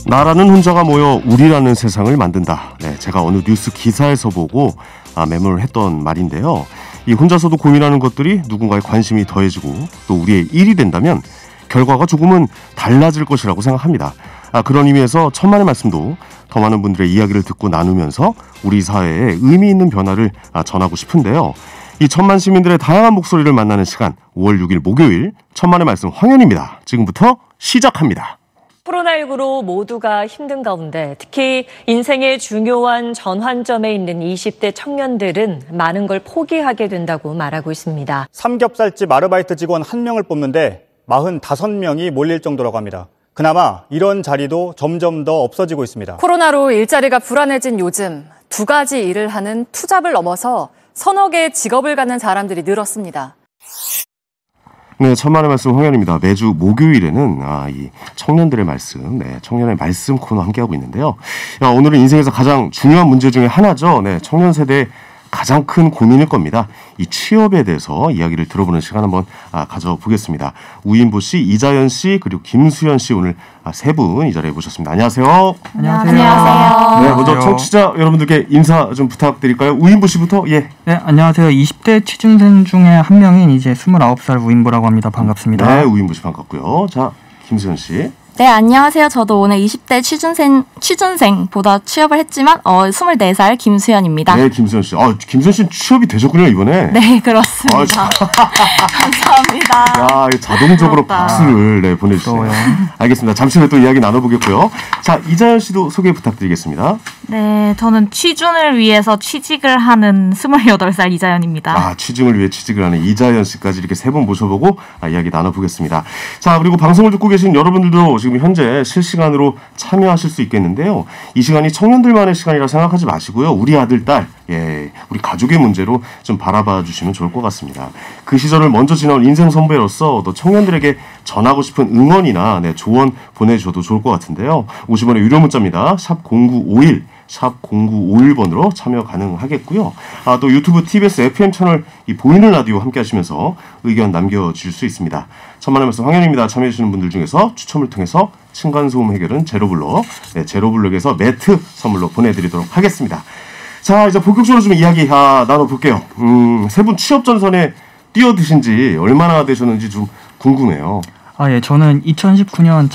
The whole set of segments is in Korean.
나라는 혼자가 모여 우리라는 세상을 만든다. 네, 제가 어느 뉴스 기사에서 보고 메모를 했던 말인데요. 이 혼자서도 고민하는 것들이 누군가의 관심이 더해지고 또 우리의 일이 된다면 결과가 조금은 달라질 것이라고 생각합니다. 그런 의미에서 천만의 말씀도 더 많은 분들의 이야기를 듣고 나누면서 우리 사회에 의미 있는 변화를 전하고 싶은데요. 이 천만 시민들의 다양한 목소리를 만나는 시간 5월 6일 목요일 천만의 말씀 황현입니다. 지금부터 시작합니다. 코로나19로 모두가 힘든 가운데 특히 인생의 중요한 전환점에 있는 20대 청년들은 많은 걸 포기하게 된다고 말하고 있습니다. 삼겹살집 아르바이트 직원 1명을 뽑는데 45명이 몰릴 정도라고 합니다. 그나마 이런 자리도 점점 더 없어지고 있습니다. 코로나로 일자리가 불안해진 요즘 2가지 일을 하는 투잡을 넘어서 서너 개의 직업을 갖는 사람들이 늘었습니다. 네, 천만의 말씀 황현입니다. 매주 목요일에는 이 청년들의 말씀, 청년의 말씀 코너 함께하고 있는데요. 오늘은 인생에서 가장 중요한 문제 중에 하나죠. 청년 세대의 가장 큰 고민일 겁니다. 이 취업에 대해서 이야기를 들어보는 시간 한번 가져보겠습니다. 우인보 씨, 이자연 씨, 그리고 김수현 씨 오늘 세 분 이 자리에 모셨습니다. 안녕하세요. 안녕하세요. 네, 먼저 청취자 여러분들께 인사 좀 부탁드릴까요? 우인보 씨부터. 예. 네, 안녕하세요. 20대 취준생 중에 한 명인 이제 29살 우인보라고 합니다. 반갑습니다. 네, 우인보 씨 반갑고요. 자, 김수현 씨. 네, 안녕하세요. 저도 오늘 20대 취준생보다 취업을 했지만 24살 김수현입니다. 네, 김수현 씨. 김수현 씨는 취업이 되셨군요, 이번에. 네, 그렇습니다. 감사합니다. 야, 자동적으로 부럽다. 박수를 보내주세요. 알겠습니다. 잠시 후에 또 이야기 나눠보겠고요. 자, 이자연 씨도 소개 부탁드리겠습니다. 네, 저는 취준을 위해서 취직을 하는 28살 이자연입니다. 취직을 위해 취직을 하는 이자연 씨까지 이렇게 세 분 모셔보고 이야기 나눠보겠습니다. 자, 그리고 방송을 듣고 계신 여러분들도 지금 현재 실시간으로 참여하실 수 있겠는데요. 이 시간이 청년들만의 시간이라 생각하지 마시고요. 우리 아들, 딸, 우리 가족의 문제로 좀 바라봐 주시면 좋을 것 같습니다. 그 시절을 먼저 지나온 인생 선배로서 또 청년들에게 전하고 싶은 응원이나 조언 보내주셔도 좋을 것 같은데요. 50원의 유료 문자입니다. 샵 0951, 샵 0951번으로 참여 가능하겠고요. 또 유튜브 TBS FM 채널 이 보이는 라디오 함께 하시면서 의견 남겨주실 수 있습니다. 천만의 말씀 황현입니다. 참여해주시는 분들 중에서 추첨을 통해서 층간소음 해결은 제로블록에서 매트 선물로 보내드리도록 하겠습니다. 자, 이제 본격적으로 좀 이야기 나눠볼게요. 세 분 취업 전선에 뛰어드신 지 얼마나 되셨는지 좀 궁금해요. 예, 저는 2019년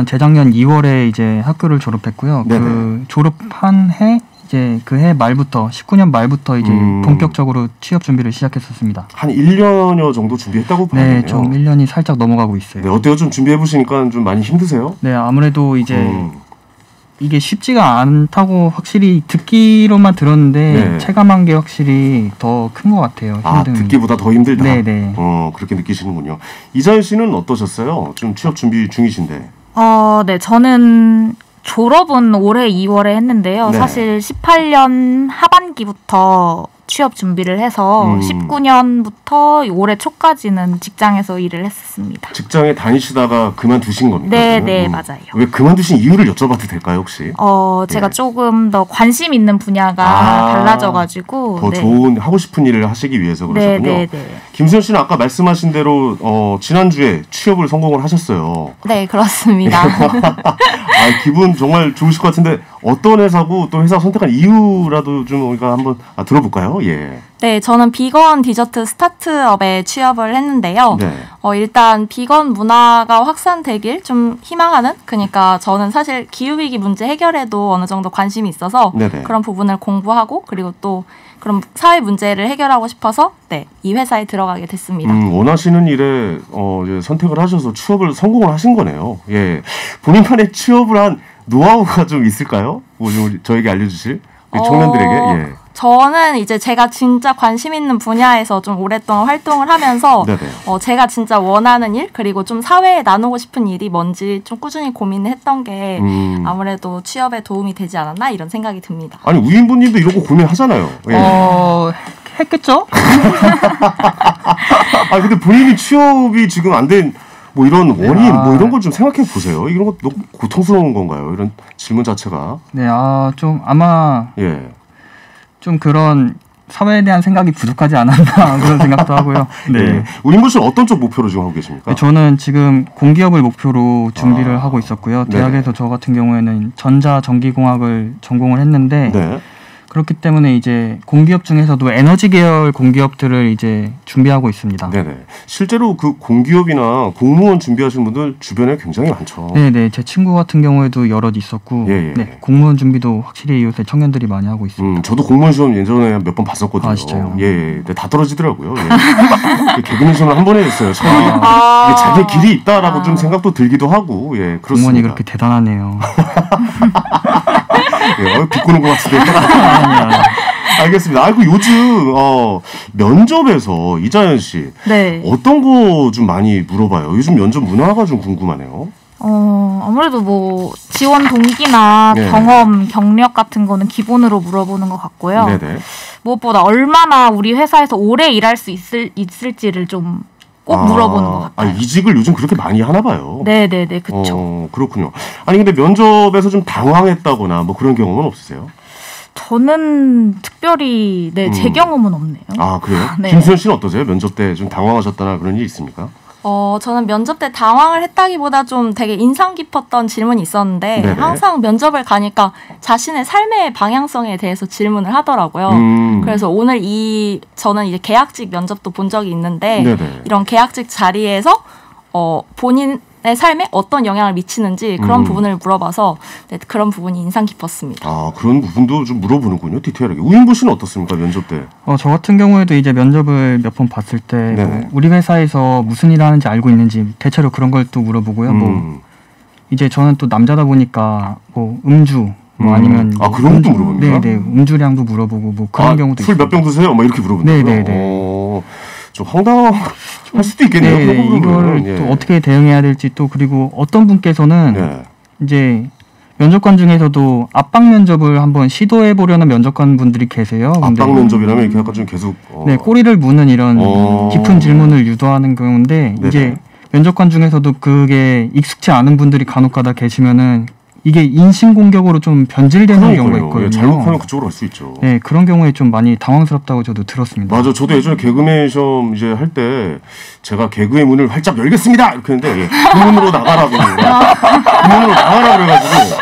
재작년 2월에 이제 학교를 졸업했고요. 네네. 그 졸업한 해 이제 그 해 말부터 19년 말부터 이제 본격적으로 취업 준비를 시작했었습니다. 한 1년여 정도 준비했다고 봐야겠네요. 네, 좀 1년이 살짝 넘어가고 있어요. 네, 어때요? 좀 준비해 보시니까 좀 많이 힘드세요? 네, 아무래도 이제 이게 쉽지가 않다고 확실히 듣기로만 들었는데 체감한 게 확실히 더 큰 것 같아요. 듣기보다 더 힘들다. 네네. 그렇게 느끼시는군요. 이자연 씨는 어떠셨어요? 좀 취업 준비 중이신데. 네, 저는 졸업은 올해 2월에 했는데요. 사실 18년 하반기부터 취업 준비를 해서 19년부터 올해 초까지는 직장에서 일을 했었습니다. 직장에 다니시다가 그만두신 겁니까? 네, 맞아요. 왜 그만두신 이유를 여쭤봐도 될까요, 혹시? 제가 조금 더 관심 있는 분야가 달라져가지고 더 좋은 하고 싶은 일을 하시기 위해서 그러셨군요. 네. 김수현 씨는 아까 말씀하신 대로 지난주에 취업을 성공을 하셨어요. 네, 그렇습니다. 기분 정말 좋으실 것 같은데 어떤 회사고 또 회사 선택한 이유라도 좀 우리가 한번 들어볼까요? 예. 네, 저는 비건 디저트 스타트업에 취업을 했는데요. 일단 비건 문화가 확산되길 좀 희망하는, 그러니까 저는 사실 기후위기 문제 해결에도 어느 정도 관심이 있어서 그런 부분을 공부하고 그리고 또 그런 사회 문제를 해결하고 싶어서 이 회사에 들어가게 됐습니다. 원하시는 일에 이제 선택을 하셔서 취업을 성공을 하신 거네요. 예. 본인만의 취업을 한 노하우가 좀 있을까요? 저에게 알려주실 청년들에게. 저는 이제 제가 진짜 관심 있는 분야에서 좀 오랫동안 활동을 하면서 제가 진짜 원하는 일 그리고 좀 사회에 나누고 싶은 일이 뭔지 좀 꾸준히 고민을 했던 게 아무래도 취업에 도움이 되지 않았나 이런 생각이 듭니다. 아니 우인보님도 이런 거 고민하잖아요. 했겠죠? 근데 본인이 취업이 지금 안 된 뭐 이런 원인 이런 걸 좀 생각해 보세요. 이런 거 너무 고통스러운 건가요? 이런 질문 자체가. 네, 좀 아마 좀 그런 사회에 대한 생각이 부족하지 않았나 그런 생각도 하고요. 네. 우인부 씨는 어떤 쪽 목표로 지금 하고 계십니까? 네, 저는 지금 공기업을 목표로 준비를 하고 있었고요. 대학에서 저 같은 경우에는 전자전기공학을 전공을 했는데 네. 그렇기 때문에 이제 공기업 중에서도 에너지 계열 공기업들을 이제 준비하고 있습니다. 네네. 실제로 그 공기업이나 공무원 준비하시는 분들 주변에 굉장히 많죠. 네네. 제 친구 같은 경우에도 여럿 있었고, 예. 네, 공무원 준비도 확실히 요새 청년들이 많이 하고 있습니다. 저도 공무원 시험 예전에 몇 번 봤었거든요. 아, 진짜요? 예, 네, 다 떨어지더라고요. 예. 개그맨 시험을 한 번 했어요. 이게 자기 길이 있다라고 좀 생각도 들기도 하고, 예, 그렇습니다. 공무원이 그렇게 대단하네요. 예, 비꼬는 것 같은데. 알겠습니다. 아이고 요즘 면접에서 이자연 씨 네. 어떤 거 좀 많이 물어봐요? 요즘 면접 문화가 좀 궁금하네요. 아무래도 뭐 지원 동기나 네. 경험, 경력 같은 거는 기본으로 물어보는 것 같고요. 네네. 무엇보다 얼마나 우리 회사에서 오래 일할 수 있을지를 좀 꼭 물어보는 것 같아요. 이직을 요즘 그렇게 많이 하나 봐요. 네네네, 그렇죠. 그렇군요. 아니 근데 면접에서 좀 당황했다거나 뭐 그런 경험은 없으세요? 저는 특별히 제 경험은 없네요. 아 그래요? 네. 김수현 씨는 어떠세요? 면접 때 좀 당황하셨다나 그런 일 있습니까? 저는 면접 때 당황을 했다기보다 좀 되게 인상 깊었던 질문이 있었는데 네네. 항상 면접을 가니까 자신의 삶의 방향성에 대해서 질문을 하더라고요. 그래서 오늘 저는 이제 계약직 면접도 본 적이 있는데 네네. 이런 계약직 자리에서 본인의 삶에 어떤 영향을 미치는지 그런 부분을 물어봐서 그런 부분이 인상 깊었습니다. 아 그런 부분도 좀 물어보는군요. 디테일하게. 우인부 씨는 어떻습니까? 면접 때? 저 같은 경우에도 이제 면접을 몇 번 봤을 때 뭐 우리 회사에서 무슨 일을 하는지 알고 있는지 대체로 그런 걸 또 물어보고요. 뭐 이제 저는 또 남자다 보니까 뭐 음주 뭐 아니면 그런 것도 물어봅니까? 네네 음주량도 물어보고 뭐 그런 경우도 술 몇 병 드세요? 뭐 이렇게 물어본다고요? 네네네. 좀 황당할 수도 있겠네요. 네, 이걸 또 어떻게 대응해야 될지 또 그리고 어떤 분께서는 이제 면접관 중에서도 압박 면접을 한번 시도해 보려는 면접관 분들이 계세요. 압박 면접이라면 이렇게 약간 좀 계속 네 꼬리를 무는 이런 깊은 질문을 유도하는 경우인데 이제 면접관 중에서도 그게 익숙치 않은 분들이 간혹가다 계시면은 이게 인신공격으로 좀 변질되는 경우가 있거든요. 예, 잘못하면 그쪽으로 갈 수 있죠. 네, 그런 경우에 좀 많이 당황스럽다고 저도 들었습니다. 맞아, 저도 예전에 개그맨 시험 이제 할 때 제가 개그의 문을 활짝 열겠습니다 이렇게 했는데 그 문으로 나가라고 그 문으로 나가라 그래가지고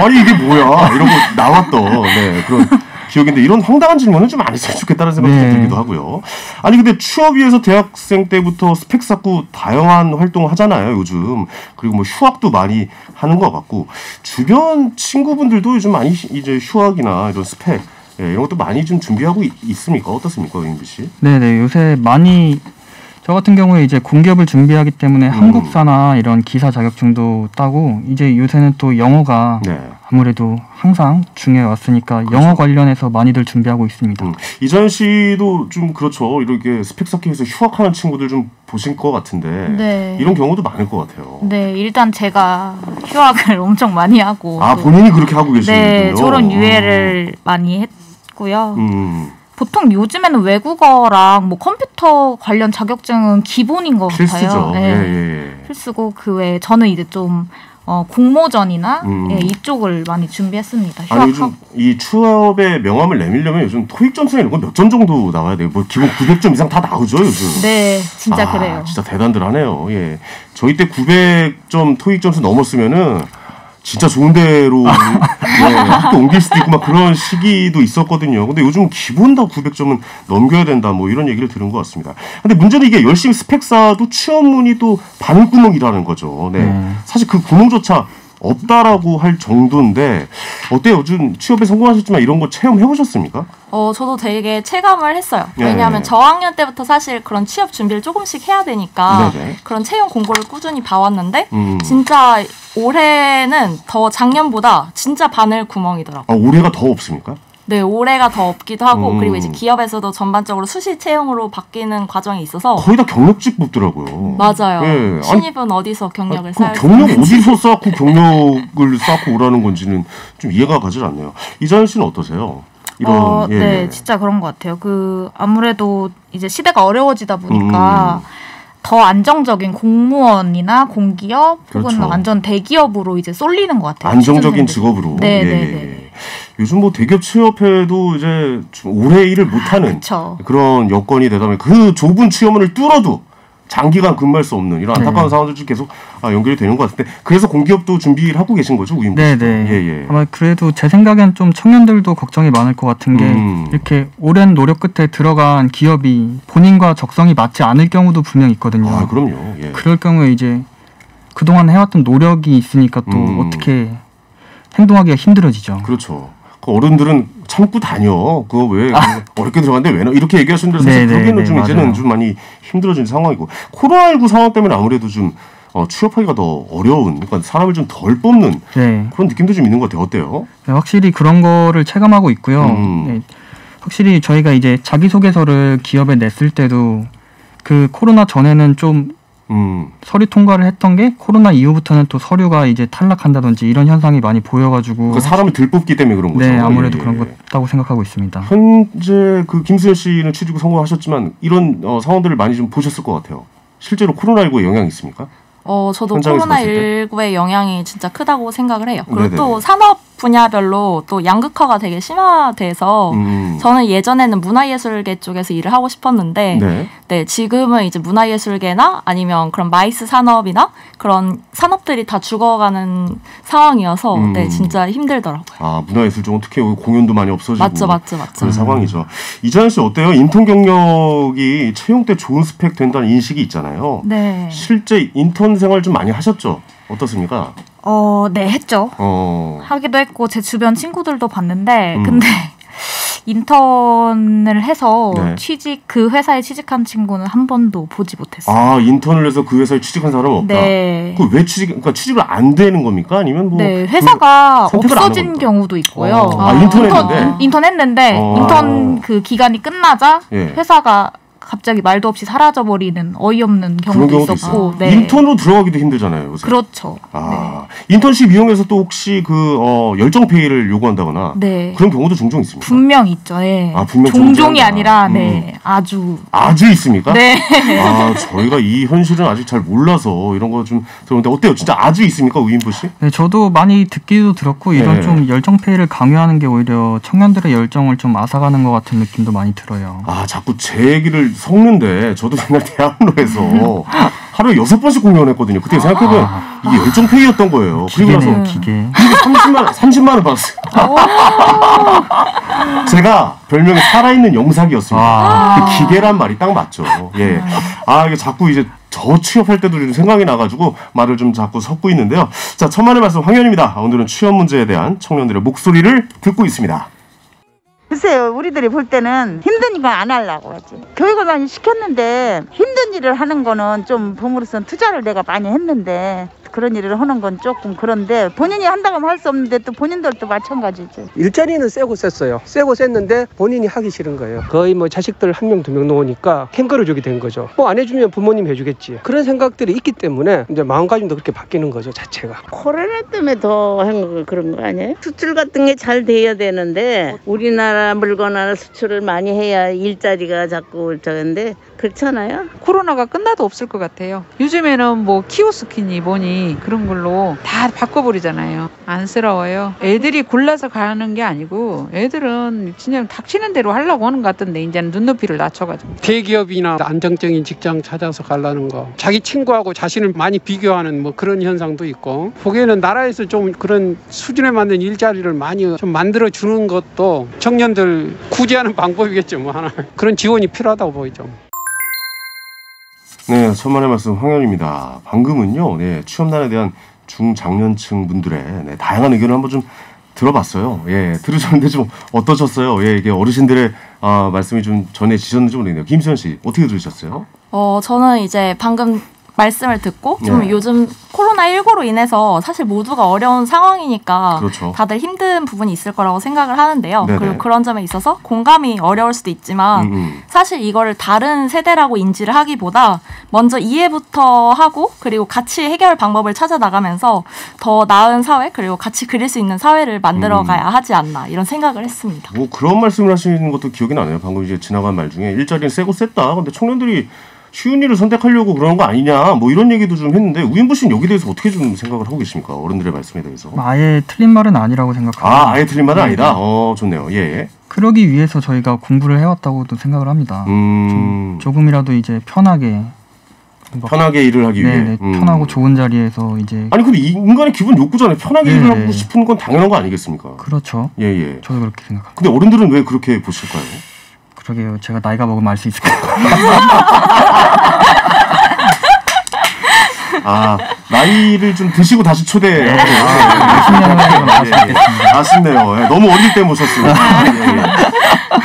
아니 이게 뭐야 이러고 나왔던 그런 기억인데 이런 황당한 질문은 좀 안 했으면 좋겠다는 생각이 들기도 하고요. 아니 근데 취업위에서 대학생 때부터 스펙 쌓고 다양한 활동을 하잖아요 요즘. 그리고 뭐 휴학도 많이 하는 것 같고 주변 친구분들도 요즘 많이 이제 휴학이나 이런 스펙 이런 것도 많이 좀 준비하고 있습니까? 어떻습니까, 임비 씨? 네네 요새 많이 저 같은 경우에 이제 공기업을 준비하기 때문에 한국사나 이런 기사 자격증도 따고 이제 요새는 또 영어가 아무래도 항상 중요해 왔으니까 그렇죠. 영어 관련해서 많이들 준비하고 있습니다. 이자연 씨도 좀 그렇죠. 이렇게 스펙 쌓기 위해서 휴학하는 친구들 좀 보신 것 같은데 이런 경우도 많을 것 같아요. 네, 일단 제가 휴학을 엄청 많이 하고 본인이 그렇게 하고 계시는군요. 네, 졸업 유예를 많이 했고요. 보통 요즘에는 외국어랑 뭐 컴퓨터 관련 자격증은 기본인 것 필수죠. 같아요. 네. 필수고 그 외에 저는 이제 좀 공모전이나 이쪽을 많이 준비했습니다. 아니 요즘 이 취업의 명함을 내밀려면 요즘 토익 점수나 이런 건 몇 점 정도 나와야 돼요? 뭐 기본 900점 이상 다 나오죠 요즘. 네, 진짜 그래요. 진짜 대단들 하네요. 예, 저희 때 900점 토익 점수 넘었으면은. 진짜 좋은 데로 학교 옮길 수도 있고 막 그런 시기도 있었거든요. 근데 요즘 기본 다 900점은 넘겨야 된다 뭐 이런 얘기를 들은 것 같습니다. 근데 문제는 이게 열심히 스펙 쌓아도 취업문이 또 바늘구멍이라는 거죠. 사실 그 구멍조차 없다라고 할 정도인데 어때요? 요즘 취업에 성공하셨지만 이런 거 체험해 보셨습니까? 저도 되게 체감을 했어요. 왜냐하면 저학년 때부터 사실 그런 취업 준비를 조금씩 해야 되니까 그런 채용 공고를 꾸준히 봐왔는데 진짜 올해는 더 작년보다 진짜 바늘 구멍이더라고요. 올해가 더 없습니까? 네, 올해가 더 없기도 하고 그리고 이제 기업에서도 전반적으로 수시 채용으로 바뀌는 과정이 있어서 거의 다 경력직 뽑더라고요. 맞아요. 네. 신입은 어디서 경력을 쌓을지 경력 어디서 쌓고 경력을 쌓고 오라는 건지는 좀 이해가 가지 않네요. 이자연 씨는 어떠세요? 네, 진짜 그런 것 같아요. 아무래도 이제 시대가 어려워지다 보니까 더 안정적인 공무원이나 공기업 혹은 완전 대기업으로 이제 쏠리는 것 같아요. 안정적인 직업으로. 네. 요즘 뭐 대기업 취업해도 이제 좀 오래 일을 못하는 그런 여건이 되다 보니 그 좁은 취업문을 뚫어도 장기간 근무할 수 없는 이런 안타까운 상황도 좀 계속 연결이 되는 것 같은데 그래서 공기업도 준비를 하고 계신 거죠, 우임부 씨도? 네네. 아마 그래도 제 생각엔 좀 청년들도 걱정이 많을 것 같은 게 이렇게 오랜 노력 끝에 들어간 기업이 본인과 적성이 맞지 않을 경우도 분명 있거든요. 아, 그럼요. 예. 그럴 경우에 이제 그동안 해왔던 노력이 있으니까 또 어떻게 행동하기가 힘들어지죠. 그렇죠. 그 어른들은 참고 다녀. 그거 왜 어렵게 들어갔는데 왜 이렇게 얘기하시는 데서 사실 그러기는 좀 이제는 맞아요. 좀 많이 힘들어진 상황이고 코로나19 상황 때문에 아무래도 좀 취업하기가 더 어려운 그러니까 사람을 좀 덜 뽑는 그런 느낌도 좀 있는 것 같아요. 어때요? 네, 확실히 그런 거를 체감하고 있고요. 네, 확실히 저희가 이제 자기소개서를 기업에 냈을 때도 그 코로나 전에는 좀 서류 통과를 했던 게 코로나 이후부터는 또 서류가 이제 탈락한다든지 이런 현상이 많이 보여가지고 사람을 덜 뽑기 때문에 그런 거죠. 네, 아무래도 그런 거다고 생각하고 있습니다. 현재 그 김수현 씨는 취직 후 성공하셨지만 이런 상황들을 많이 좀 보셨을 것 같아요. 실제로 코로나19에 영향이 있습니까? 저도 코로나19의 영향이 진짜 크다고 생각을 해요. 그리고 또 산업 분야별로 또 양극화가 되게 심화돼서 저는 예전에는 문화예술계 쪽에서 일을 하고 싶었는데 네, 지금은 이제 문화예술계나 아니면 그런 마이스 산업이나 그런 산업들이 다 죽어가는 상황이어서 네, 진짜 힘들더라고요. 아, 문화예술 쪽은 특히 공연도 많이 없어지고 맞죠. 그런 상황이죠. 이자연 씨 어때요? 인턴 경력이 채용 때 좋은 스펙 된다는 인식이 있잖아요. 네. 실제 인턴 생활 좀 많이 하셨죠? 어떻습니까? 네, 했죠. 하기도 했고 제 주변 친구들도 봤는데 근데 인턴을 해서 그 회사에 취직한 친구는 한 번도 보지 못했어요. 아, 인턴을 해서 그 회사에 취직한 사람은 없다. 네. 그 왜 그러니까 취직을 안 되는 겁니까? 아니면 뭐 네, 회사가 없어진 경우도 있고요. 인턴 했는데 인턴 그 기간이 끝나자 회사가 갑자기 말도 없이 사라져버리는 어이없는 경우도 있었고. 네. 인턴으로 들어가기도 힘들잖아요. 요새. 그렇죠. 인턴십 이용해서 또 혹시 그 열정페이를 요구한다거나 그런 경우도 종종 있습니까? 분명 있죠. 네. 분명 종종이 아니라 아주 있습니까? 네. 저희가 이 현실은 아직 잘 몰라서 이런 거 좀 들었는데 어때요? 진짜 아주 있습니까, 우임부 씨? 네, 저도 많이 듣기도 들었고 이런 좀 열정페이를 강요하는 게 오히려 청년들의 열정을 좀 앗아가는 것 같은 느낌도 많이 들어요. 자꾸 제 얘기를 섞는데 저도 옛날 대학로에서 하루에 6번씩 공연했거든요. 그때 생각해보면 이게 열정페이였던 거예요. 그리고 나서 기계 30만 원 받았어요. 제가 별명이 살아있는 영상이었습니다. 그 기계란 말이 딱 맞죠. 예. 이게 자꾸 이제 저 취업할 때도 좀 생각이 나가지고 말을 좀 자꾸 섞고 있는데요. 자, 천만의 말씀 황현입니다. 오늘은 취업 문제에 대한 청년들의 목소리를 듣고 있습니다. 글쎄요, 우리들이 볼 때는 힘드니까 안 하려고 하지. 교육을 많이 시켰는데 힘든 일을 하는 거는 좀 부모로서는 투자를 내가 많이 했는데 그런 일을 하는 건 조금 그런데 본인이 한다고 하면 할 수 없는데 또 본인들도 마찬가지지. 일자리는 세고 셌어요. 세고 셌는데 본인이 하기 싫은 거예요. 거의 뭐 자식들 1명, 2명 놓으니까 캥거루족이 된 거죠. 뭐 안 해주면 부모님 해주겠지. 그런 생각들이 있기 때문에 이제 마음가짐도 그렇게 바뀌는 거죠, 자체가. 코로나 때문에 더 한 그런 거 아니에요? 수출 같은 게 잘 돼야 되는데 우리나라 물건 하나 수출을 많이 해야 일자리가 자꾸 저건데 그렇잖아요. 코로나가 끝나도 없을 것 같아요. 요즘에는 뭐 키오스키니 뭐니 그런 걸로 다 바꿔버리잖아요. 안쓰러워요. 애들이 골라서 가는 게 아니고 애들은 그냥 닥치는 대로 하려고 하는 것 같던데 이제는 눈높이를 낮춰가지고. 대기업이나 안정적인 직장 찾아서 가려는 거, 자기 친구하고 자신을 많이 비교하는 뭐 그런 현상도 있고, 보기에는 나라에서 좀 그런 수준에 맞는 일자리를 많이 좀 만들어주는 것도 청년들 구제하는 방법이겠죠. 뭐 하나 그런 지원이 필요하다고 보이죠. 네, 천만의 말씀 황현입니다. 방금은요, 취업난에 대한 중장년층 분들의 다양한 의견을 한번 좀 들어봤어요. 예, 들으셨는데 좀 어떠셨어요? 예, 이게 어르신들의 말씀이 좀 전해지셨는지 모르겠네요. 김수현 씨, 어떻게 들으셨어요? 저는 이제 방금 말씀을 듣고 좀 요즘 코로나19로 인해서 사실 모두가 어려운 상황이니까 그렇죠. 다들 힘든 부분이 있을 거라고 생각을 하는데요. 그리고 그런 점에 있어서 공감이 어려울 수도 있지만 사실 이거를 다른 세대라고 인지를 하기보다 먼저 이해부터 하고 그리고 같이 해결 방법을 찾아 나가면서 더 나은 사회 그리고 같이 그릴 수 있는 사회를 만들어가야 하지 않나 이런 생각을 했습니다. 뭐 그런 말씀을 하시는 것도 기억이 나네요. 방금 이제 지나간 말 중에 일자리는 세고 셌다. 근데 청년들이 쉬운 일을 선택하려고 그러는 거 아니냐 뭐 이런 얘기도 좀 했는데 우인부 씨는 여기 대해서 어떻게 좀 생각을 하고 계십니까? 어른들의 말씀에 대해서. 아예 틀린 말은 아니라고 생각합니다. 아예 틀린 말은 아니다. 좋네요. 예. 그러기 위해서 저희가 공부를 해왔다고도 생각을 합니다. 조금이라도 이제 편하게 일을 하기 위해. 편하고 좋은 자리에서 이제. 아니 근데 인간의 기본 욕구잖아요. 편하게 일을 하고 싶은 건 당연한 거 아니겠습니까? 그렇죠. 예. 저도 그렇게 생각합니다. 근데 어른들은 왜 그렇게 보실까요? 그러게요. 제가 나이가 먹으면 알 수 있을 것 같아요. 나이를 좀 드시고 다시 초대해요. 아쉽네요. 너무 어릴 때 모셨습니다.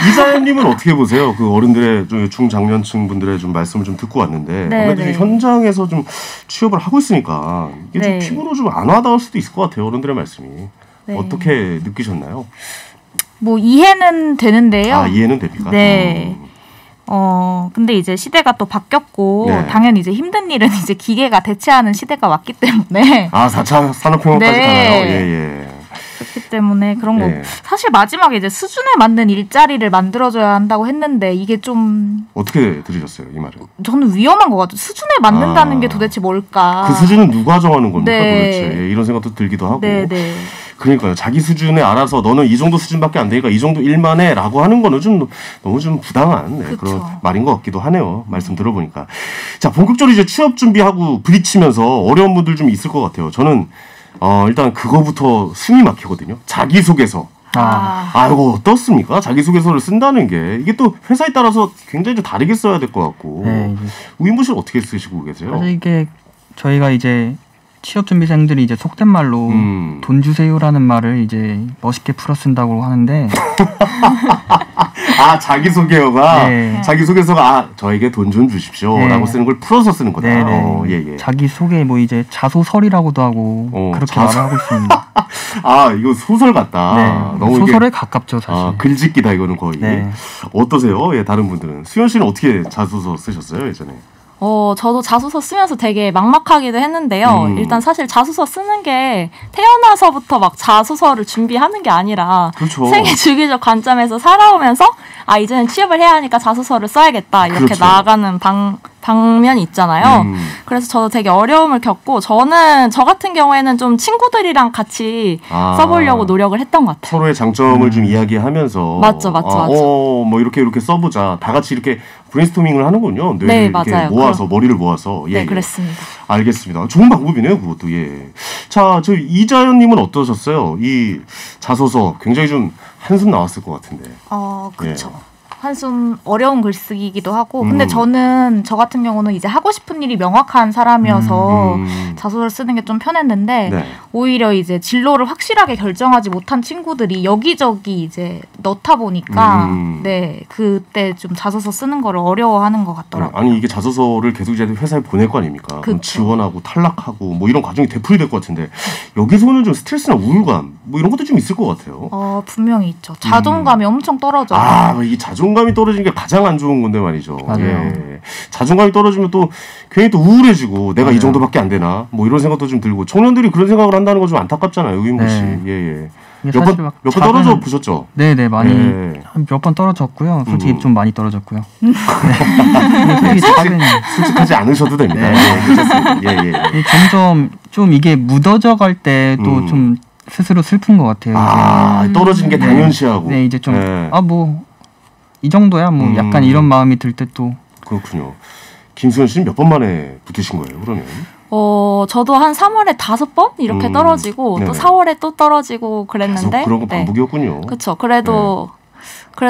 이자연님은 어떻게 보세요? 그 어른들의 중장년층 분들의 좀 말씀을 좀 듣고 왔는데 아무래도 좀 현장에서 좀 취업을 하고 있으니까 이게 좀 피부로 좀 안 와닿을 수도 있을 것 같아요. 어른들의 말씀이. 어떻게 느끼셨나요? 뭐 이해는 되는데요. 이해는 됩니까? 네. 근데 이제 시대가 또 바뀌었고 당연히 이제 힘든 일은 이제 기계가 대체하는 시대가 왔기 때문에 4차 산업혁명까지 가나요? 예. 그렇기 때문에 그런 거 사실 마지막에 이제 수준에 맞는 일자리를 만들어줘야 한다고 했는데 이게 좀 어떻게 들으셨어요 이 말은? 저는 위험한 것 같아요. 수준에 맞는다는 게 도대체 뭘까? 그 수준은 누가 정하는 겁니까 도대체? 이런 생각도 들기도 하고. 그러니까요. 자기 수준에 알아서 너는 이 정도 수준밖에 안 되니까 이 정도 일만 해라고 하는 거는 좀 너무 좀 부당한 그런 말인 것 같기도 하네요. 말씀 들어보니까. 자, 본격적으로 이제 취업 준비하고 부딪히면서 어려운 분들 좀 있을 것 같아요. 저는 일단 그거부터 숨이 막히거든요. 자기소개서. 이거 어떻습니까? 자기소개서를 쓴다는 게 이게 또 회사에 따라서 굉장히 좀 다르게 써야 될 것 같고. 우인부 씨는 어떻게 쓰시고 계세요? 이게 저희가 이제 취업준비생들이 이제 속된 말로 돈 주세요라는 말을 이제 멋있게 풀어 쓴다고 하는데 자기소개서가 저에게 돈 좀 주십시오라고 쓰는 걸 풀어서 쓰는 거다. 자기소개 뭐 이제 자소설이라고도 하고 그렇게 말을 하고 있습니다. 이거 소설 같다. 너무 소설에 가깝죠 사실. 글짓기다 이거는 거의. 어떠세요? 다른 분들은. 수연 씨는 어떻게 자소서 쓰셨어요 예전에? 저도 자소서 쓰면서 되게 막막하기도 했는데요. 일단 사실 자소서 쓰는 게 태어나서부터 막 자소서를 준비하는 게 아니라 생애 주기적 관점에서 살아오면서 이제는 취업을 해야 하니까 자소서를 써야겠다 이렇게 나아가는 방면이 있잖아요. 그래서 저도 되게 어려움을 겪고 저 같은 경우에는 좀 친구들이랑 같이 써보려고 노력을 했던 것 같아요. 서로의 장점을 좀 이야기하면서 맞죠. 뭐 이렇게 써보자. 다 같이 이렇게 브레인스토밍을 하는군요. 뇌를 이렇게 모아서 머리를 모아서. 그랬습니다. 알겠습니다. 좋은 방법이네요, 그것도. 자, 저 이자연님은 어떠셨어요? 이 자소서 굉장히 좀 한숨 나왔을 것 같은데. 그렇죠. 한숨 어려운 글쓰기이기도 하고 근데 저는 저 같은 경우는 이제 하고 싶은 일이 명확한 사람이어서 자소서를 쓰는 게 좀 편했는데 오히려 이제 진로를 확실하게 결정하지 못한 친구들이 여기저기 이제 넣다 보니까 그때 좀 자소서 쓰는 거를 어려워하는 것 같더라고요. 아니 이게 자소서를 계속 이제 회사에 보낼 거 아닙니까? 그럼 지원하고 탈락하고 뭐 이런 과정이 되풀이될 것 같은데 여기서는 좀 스트레스나 우울감 뭐 이런 것도 좀 있을 것 같아요. 분명히 있죠. 자존감이 엄청 떨어져요. 이 자존감이 떨어지는 게 가장 안 좋은 건데 말이죠. 맞아요. 자존감이 떨어지면 또 괜히 또 우울해지고 내가 이 정도밖에 안 되나 뭐 이런 생각도 좀 들고 청년들이 그런 생각을 한다는 건 좀 안타깝잖아요. 우인부 씨. 몇 번 떨어져 보셨죠? 네네 많이 몇 번 떨어졌고요. 솔직히 좀 많이 떨어졌고요. 솔직하지 않으셔도 됩니다. 점점 좀 이게 묻어져 갈 때 또 좀 스스로 슬픈 것 같아요. 떨어지는 게 당연시하고. 이제 좀 뭐 이 정도야 뭐 약간 이런 마음이 들 때 또. 그렇군요. 김수현 씨는 몇 번 만에 붙으신 거예요? 그러면? 저도 한 3월에 5번 이렇게 떨어지고 또 4월에 또 떨어지고 그랬는데 그런 건 반복이었군요. 그렇죠. 그래도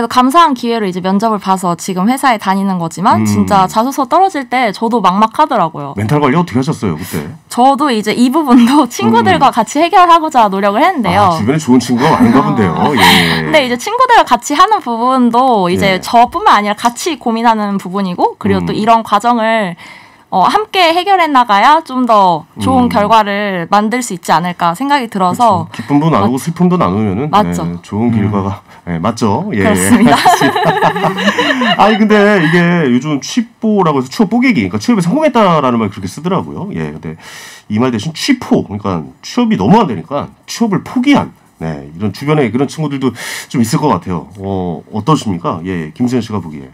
감사한 기회로 이제 면접을 봐서 지금 회사에 다니는 거지만 진짜 자소서 떨어질 때 저도 막막하더라고요. 멘탈 관리 어떻게 하셨어요 그때? 저도 이제 이 부분도 친구들과 같이 해결하고자 노력을 했는데요. 주변에 좋은 친구가 많은가 본데요. 근데 이제 친구들과 같이 하는 부분도 이제 저뿐만 아니라 같이 고민하는 부분이고 그리고 또 이런 과정을 함께 해결해 나가야 좀 더 좋은 결과를 만들 수 있지 않을까 생각이 들어서 기쁨도 나누고 슬픔도 나누면은 좋은 결과가 맞죠? 그렇습니다. 아니 근데 이게 요즘 취뽀라고 해서 취업 뽀개기, 그러니까 취업에 성공했다라는 말 그렇게 쓰더라고요. 근데 이 말 대신 취포, 그러니까 취업이 너무 안 되니까 취업을 포기한. 이런 주변에 그런 친구들도 좀 있을 것 같아요. 어떠십니까? 김수현 씨가 보기에.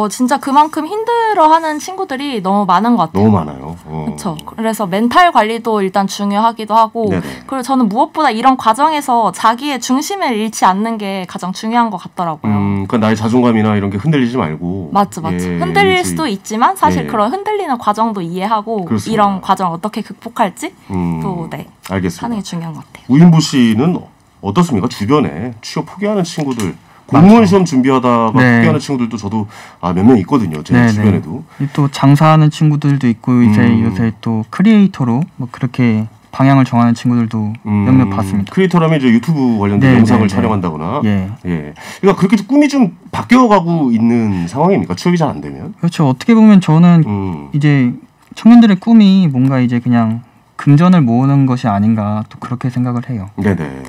진짜 그만큼 힘들어하는 친구들이 너무 많은 것 같아요. 너무 많아요. 그렇죠. 그래서 멘탈 관리도 일단 중요하기도 하고, 네네. 그리고 저는 무엇보다 이런 과정에서 자기의 중심을 잃지 않는 게 가장 중요한 것 같더라고요. 그러니까 나의 자존감이나 이런 게 흔들리지 말고. 맞죠. 예, 흔들릴 수도 있지만 사실 예. 그런 흔들리는 과정도 이해하고 그렇습니다. 이런 과정 어떻게 극복할지 또 네, 알겠습니다. 하는 게 중요한 것 같아요. 우인보 씨는 어떻습니까? 주변에 취업 포기하는 친구들. 공무원 시험 준비하다가 네. 포기하는 친구들도 저도 몇 명 있거든요. 제 네, 주변에도. 또 장사하는 친구들도 있고 이제 요새 또 크리에이터로 뭐 그렇게 방향을 정하는 친구들도 몇몇 봤습니다. 크리에이터라면 이제 유튜브 관련된 네, 영상을 네, 촬영한다거나. 예. 예. 그러니까 그렇게 꿈이 좀 바뀌어가고 있는 상황입니까? 취업이 잘 안 되면? 그렇죠. 어떻게 보면 저는 이제 청년들의 꿈이 뭔가 이제 그냥 금전을 모으는 것이 아닌가 또 그렇게 생각을 해요. 네네.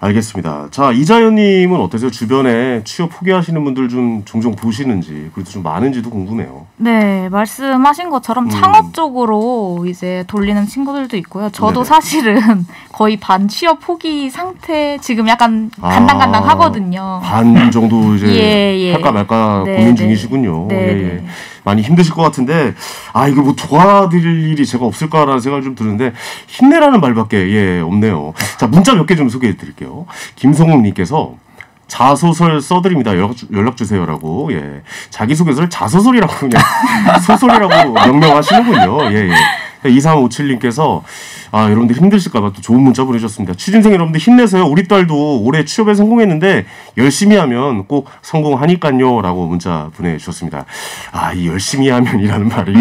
알겠습니다. 자, 이자연님은 어떠세요? 주변에 취업 포기하시는 분들 좀 종종 보시는지, 그래도 좀 많은지도 궁금해요. 네, 말씀하신 것처럼 창업 쪽으로 이제 돌리는 친구들도 있고요. 저도 네네. 사실은 거의 반 취업 포기 상태, 지금 약간 간당간당 하거든요. 반 정도 이제 예. 할까 말까 네, 고민 중이시군요. 네. 예. 많이 힘드실 것 같은데, 이거 뭐 도와드릴 일이 제가 없을까라는 생각이 좀 드는데, 힘내라는 말밖에 없네요. 자, 문자 몇 개 좀 소개해 드릴게요. 김성욱님께서 자소설 써드립니다. 연락 주세요라고. 예. 자기소개서를 자소설이라고 그냥 소설이라고 명명하시는군요. 예. 2357님께서 여러분들 힘드실까봐 또 좋은 문자 보내주셨습니다. 취준생 여러분들 힘내세요. 우리 딸도 올해 취업에 성공했는데 열심히 하면 꼭 성공하니까요. 라고 문자 보내주셨습니다. 이 열심히 하면이라는 말이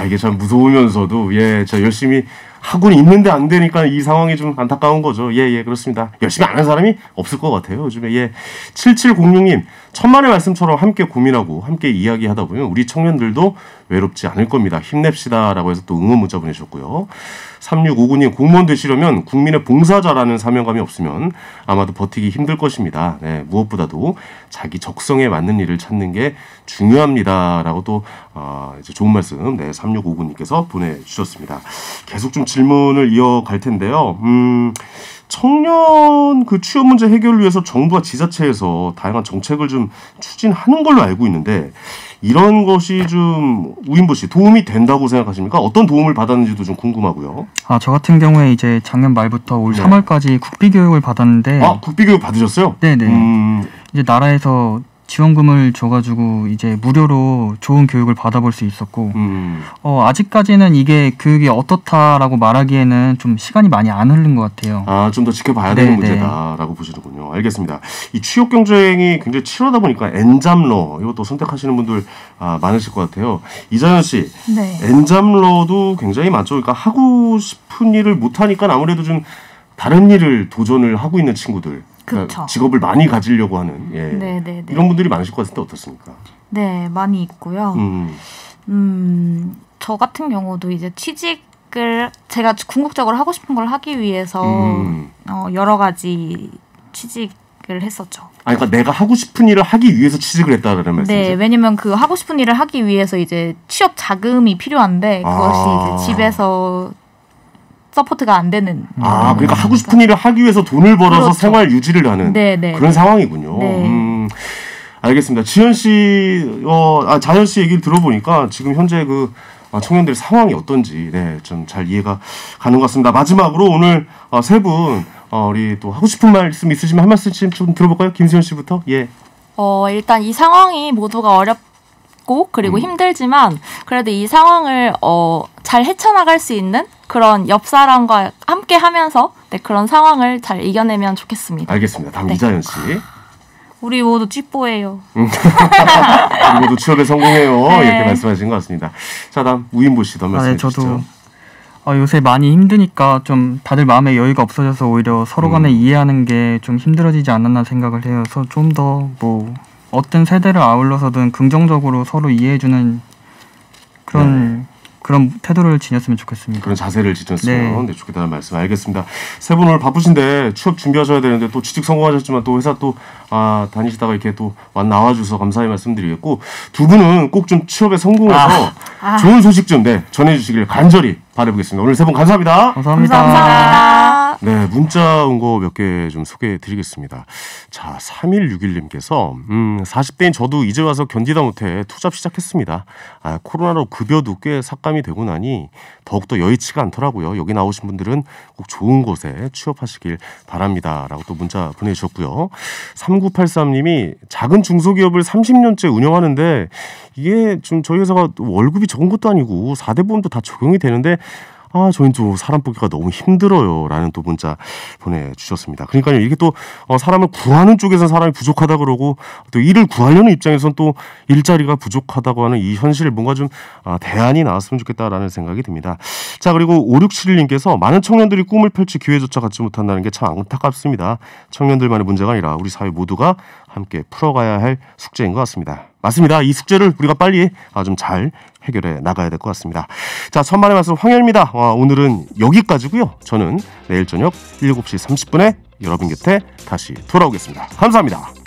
이게 참 무서우면서도 예, 저 열심히 하고는 있는데 안 되니까 이 상황이 좀 안타까운 거죠. 예, 그렇습니다. 열심히 안 하는 사람이 없을 것 같아요. 요즘에. 예. 7706님, 천만의 말씀처럼 함께 고민하고 함께 이야기하다 보면 우리 청년들도 외롭지 않을 겁니다. 힘냅시다. 라고 해서 또 응원 문자 보내주셨고요. 3659님, 공무원 되시려면 국민의 봉사자라는 사명감이 없으면 아마도 버티기 힘들 것입니다. 네, 무엇보다도 자기 적성에 맞는 일을 찾는 게 중요합니다. 라고 또 이제 좋은 말씀 3659님께서 보내주셨습니다. 계속 좀 질문을 이어갈 텐데요. 청년 그 취업 문제 해결을 위해서 정부와 지자체에서 다양한 정책을 좀 추진하는 걸로 알고 있는데 이런 것이 좀 우인보 씨 도움이 된다고 생각하십니까? 어떤 도움을 받았는지도 좀 궁금하고요. 저 같은 경우에 이제 작년 말부터 올 3월까지 국비 교육을 받았는데 국비 교육 받으셨어요? 네네. 이제 나라에서 지원금을 줘가지고 이제 무료로 좋은 교육을 받아볼 수 있었고 아직까지는 이게 교육이 어떻다라고 말하기에는 좀 시간이 많이 안 흐른 것 같아요. 좀 더 지켜봐야 되는 문제다라고 보시는군요. 알겠습니다. 이 취업 경쟁이 굉장히 치열하다 보니까 엔잡러 이것도 선택하시는 분들 많으실 것 같아요. 이자연 씨, 네. 엔잡러도 굉장히 많죠. 그러니까 하고 싶은 일을 못 하니까 아무래도 좀 다른 일을 도전을 하고 있는 친구들. 그러니까 직업을 많이 가지려고 하는 이런 분들이 많으실 것 같은데 어떻습니까? 네, 많이 있고요. 저 같은 경우도 이제 취직을 제가 궁극적으로 하고 싶은 걸 하기 위해서 여러 가지 취직을 했었죠. 그러니까 내가 하고 싶은 일을 하기 위해서 취직을 했다는 말씀이죠? 네, 왜냐면 그 하고 싶은 일을 하기 위해서 이제 취업 자금이 필요한데 그것이 이제 집에서 서포트가 안 되는. 그러니까 하고 싶은 일을 하기 위해서 돈을 벌어서 생활 유지를 하는 그런 상황이군요. 네. 알겠습니다. 지현 씨, 자연 씨 얘기를 들어보니까 지금 현재 그 청년들의 상황이 어떤지 좀 잘 이해가 가는 것 같습니다. 마지막으로 오늘 세 분 우리 또 하고 싶은 말씀 있으시면 한 말씀 좀 들어볼까요? 김수현 씨부터. 예. 일단 이 상황이 모두가 어렵고 그리고 힘들지만 그래도 이 상황을 잘 헤쳐나갈 수 있는 그런 옆 사람과 함께 하면서 그런 상황을 잘 이겨내면 좋겠습니다. 알겠습니다. 다음 이자연 씨. 우리 모두 찌뽀해요. 우리 모두 취업에 성공해요. 이렇게 말씀하신 것 같습니다. 자, 다음 우인보 씨도 말씀해 주시죠. 저도 요새 많이 힘드니까 좀 다들 마음에 여유가 없어져서 오히려 서로 간에 이해하는 게 좀 힘들어지지 않았나 생각을 해요. 그래서 좀 더 어떤 세대를 아울러서든 긍정적으로 서로 이해해주는 그런 태도를 지녔으면 좋겠습니다. 그런 자세를 지녔으면 좋겠다는 말씀. 알겠습니다. 세 분 오늘 바쁘신데 취업 준비하셔야 되는데 또 취직 성공하셨지만 또 회사 또 다니시다가 이렇게 또 나와주셔서 감사의 말씀드리겠고 두 분은 꼭 좀 취업에 성공해서 좋은 소식 좀 전해주시길 간절히 바라보겠습니다. 오늘 세 분 감사합니다. 감사합니다. 감사합니다. 네, 문자 온 거 몇 개 좀 소개해 드리겠습니다. 자, 3161님께서 40대인 저도 이제 와서 견디다 못해 투잡 시작했습니다. 코로나로 급여도 꽤 삭감이 되고 나니 더욱더 여의치가 않더라고요. 여기 나오신 분들은 꼭 좋은 곳에 취업하시길 바랍니다. 라고 또 문자 보내주셨고요. 3983님이 작은 중소기업을 30년째 운영하는데 이게 좀 저희 회사가 월급이 적은 것도 아니고 4대 보험도 다 적용이 되는데 저희는 또 사람 뽑기가 너무 힘들어요. 라는 또 문자 보내주셨습니다. 그러니까요, 이게 또 사람을 구하는 쪽에서는 사람이 부족하다 그러고 또 일을 구하려는 입장에서는 또 일자리가 부족하다고 하는 이 현실에 뭔가 좀 대안이 나왔으면 좋겠다라는 생각이 듭니다. 자, 그리고 5671님께서 많은 청년들이 꿈을 펼칠 기회조차 갖지 못한다는 게 참 안타깝습니다. 청년들만의 문제가 아니라 우리 사회 모두가 함께 풀어가야 할 숙제인 것 같습니다. 맞습니다. 이 숙제를 우리가 빨리 좀 잘 해결해 나가야 될 것 같습니다. 자, 천만의 말씀 황현입니다. 오늘은 여기까지고요. 저는 내일 저녁 7시 30분에 여러분 곁에 다시 돌아오겠습니다. 감사합니다.